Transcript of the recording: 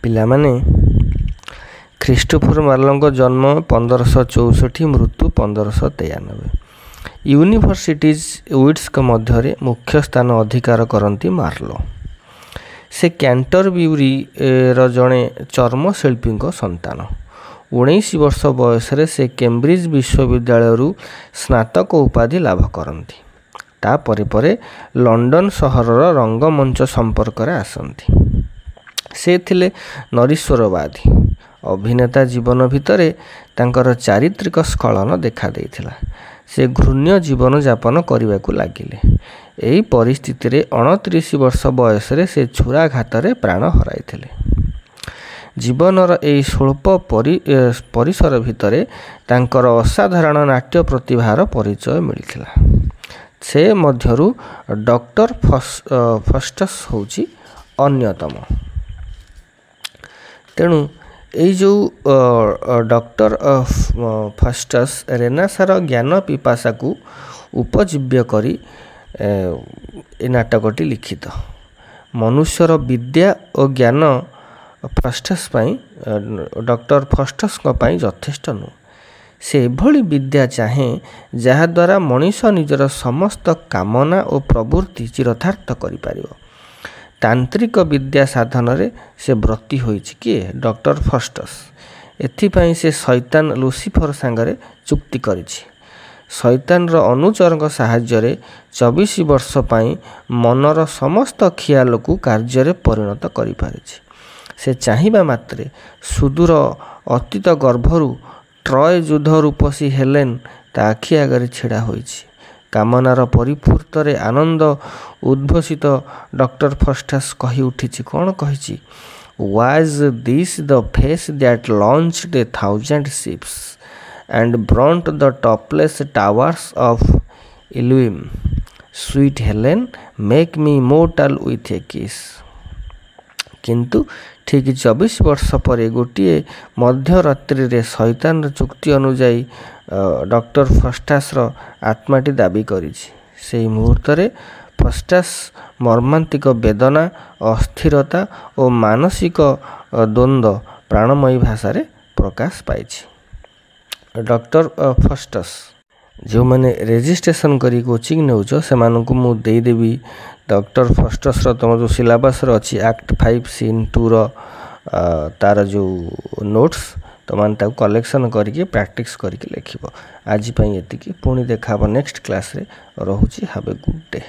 ପିଲାମାନେ ଖ୍ରୀଷ୍ଟୋଫର ମାର୍ଲୋଙ୍କ ଜନ୍ମ 1564 ମୃତ୍ୟୁ 1593। ୟୁନିଭର୍ସିଟିଜ୍ ୱିଟ୍ସଙ୍କ ମଧ୍ୟରେ ମୁଖ୍ୟ ସ୍ଥାନ ଅଧିକାର କରନ୍ତି ମାର୍ଲୋ। ସେ କ୍ୟାଣ୍ଟରବ୍ୟୁରୀର ଜଣେ ଚର୍ମଶିଳ୍ପୀଙ୍କ ସନ୍ତାନ। 19 ବର୍ଷ ବୟସରେ ସେ କେମ୍ବ୍ରିଜ ବିଶ୍ୱବିଦ୍ୟାଳୟରୁ ସ୍ନାତକ ଉପାଧି ଲାଭ କରନ୍ତି। ତାପରେ ପରେ ଲଣ୍ଡନ ସହରର ରଙ୍ଗମଞ୍ଚ ସମ୍ପର୍କରେ ଆସନ୍ତି। ସେ ଥିଲେ ନରୀଶ୍ୱରବାଦୀ। ଅଭିନେତା ଜୀବନ ଭିତରେ ତାଙ୍କର ଚାରିତ୍ରିକ ସ୍ଖଳନ ଦେଖାଦେଇଥିଲା। ସେ ଘୃଣ୍ୟ ଜୀବନଯାପନ କରିବାକୁ ଲାଗିଲେ। ଏହି ପରିସ୍ଥିତିରେ 29 ବର୍ଷ ବୟସରେ ସେ ଛୁରାଘାତରେ ପ୍ରାଣ ହରାଇଥିଲେ। ଜୀବନର ଏହି ସ୍ୱଳ୍ପ ପରିସର ଭିତରେ ତାଙ୍କର ଅସାଧାରଣ ନାଟ୍ୟ ପ୍ରତିଭାର ପରିଚୟ ମିଳିଥିଲା। ସେ ମଧ୍ୟରୁ ଡକ୍ଟର ଫଷ୍ଟସ୍ ହେଉଛି ଅନ୍ୟତମ। ତେଣୁ ଏଇ ଯେଉଁ ଡକ୍ଟର ଫଷ୍ଟସ୍ ରେନେସାଁର ଜ୍ଞାନ ପିପାସାକୁ ଉପଜୀବ୍ୟ କରି ଏ ନାଟକଟି ଲିଖିତ। ମନୁଷ୍ୟର ବିଦ୍ୟା ଓ ଜ୍ଞାନ ଡକ୍ଟର ଫଷ୍ଟସ୍ଙ୍କ ପାଇଁ ଯଥେଷ୍ଟ ନୁହେଁ। ସେ ଏଭଳି ବିଦ୍ୟା ଚାହେଁ ଯାହାଦ୍ୱାରା ମଣିଷ ନିଜର ସମସ୍ତ କାମନା ଓ ପ୍ରବୃତ୍ତି ଚିରତାର୍ଥ କରିପାରିବ। ତାନ୍ତ୍ରିକ ବିଦ୍ୟା ସାଧନରେ ସେ ବ୍ରତୀ ହୋଇଛି କିଏ? ଡକ୍ଟର ଫଷ୍ଟସ୍। ଏଥିପାଇଁ ସେ ଶୈତାନ ଲୁସିଫର ସାଙ୍ଗରେ ଚୁକ୍ତି କରିଛି। ଶୈତାନର ଅନୁଚରଙ୍କ ସାହାଯ୍ୟରେ 24 ବର୍ଷ ପାଇଁ ମନର ସମସ୍ତ ଖିଆଲକୁ କାର୍ଯ୍ୟରେ ପରିଣତ କରିପାରିଛି। ସେ ଚାହିଁବା ମାତ୍ରେ ସୁଦୂର ଅତୀତ ଗର୍ଭରୁ ଟ୍ରୟ ଯୁଦ୍ଧ ରୂପସୀ ହେଲେନ୍ ତା ଆଖି ଆଗରେ ଛିଡ଼ା ହୋଇଛି। କାମନାର ପରିପୂର୍ତ୍ତରେ ଆନନ୍ଦ ଉଦ୍ଭସିତ ଡକ୍ଟର ଫଷ୍ଟସ୍ କହି ଉଠିଛି। କ'ଣ କହିଛି? Was this the face that launched 1,000 ships and burnt the topless towers of Ilium? Sweet Helen, make me immortal with a kiss. କିନ୍ତୁ ଠିକ୍ 24 ବର୍ଷ ପରେ ଗୋଟିଏ ମଧ୍ୟରାତ୍ରିରେ ଶୈତାନର ଚୁକ୍ତି ଅନୁଯାୟୀ ଡକ୍ଟର ଫଷ୍ଟସ୍ର ଆତ୍ମାଟି ଦାବି କରିଛି। ସେହି ମୁହୂର୍ତ୍ତରେ ଫଷ୍ଟସ୍ ମର୍ମାନ୍ତିକ ବେଦନା, ଅସ୍ଥିରତା ଓ ମାନସିକ ଦ୍ୱନ୍ଦ୍ୱ ପ୍ରାଣମୟୀ ଭାଷାରେ ପ୍ରକାଶ ପାଇଛି। ଡକ୍ଟର ଫଷ୍ଟସ୍ ଯେଉଁମାନେ ରେଜିଷ୍ଟ୍ରେସନ୍ କରି କୋଚିଂ ନେଉଛ ସେମାନଙ୍କୁ ମୁଁ ଦେଇଦେବି ଡକ୍ଟର ଫଷ୍ଟସ୍ର ତୁମ ଯେଉଁ ସିଲାବସ୍ର ଅଛି ଆକ୍ଟ 5 ସିନ୍ 2ର ତା'ର ଯେଉଁ ନୋଟ୍ସ ତୁମମାନେ ତାକୁ କଲେକ୍ସନ୍ କରିକି ପ୍ରାକ୍ଟିସ୍ କରିକି ଲେଖିବ। ଆଜି ପାଇଁ ଏତିକି। ପୁଣି ଦେଖା ହେବ ନେକ୍ସଟ କ୍ଲାସ୍ରେ। ରହୁଛି। Have a good day.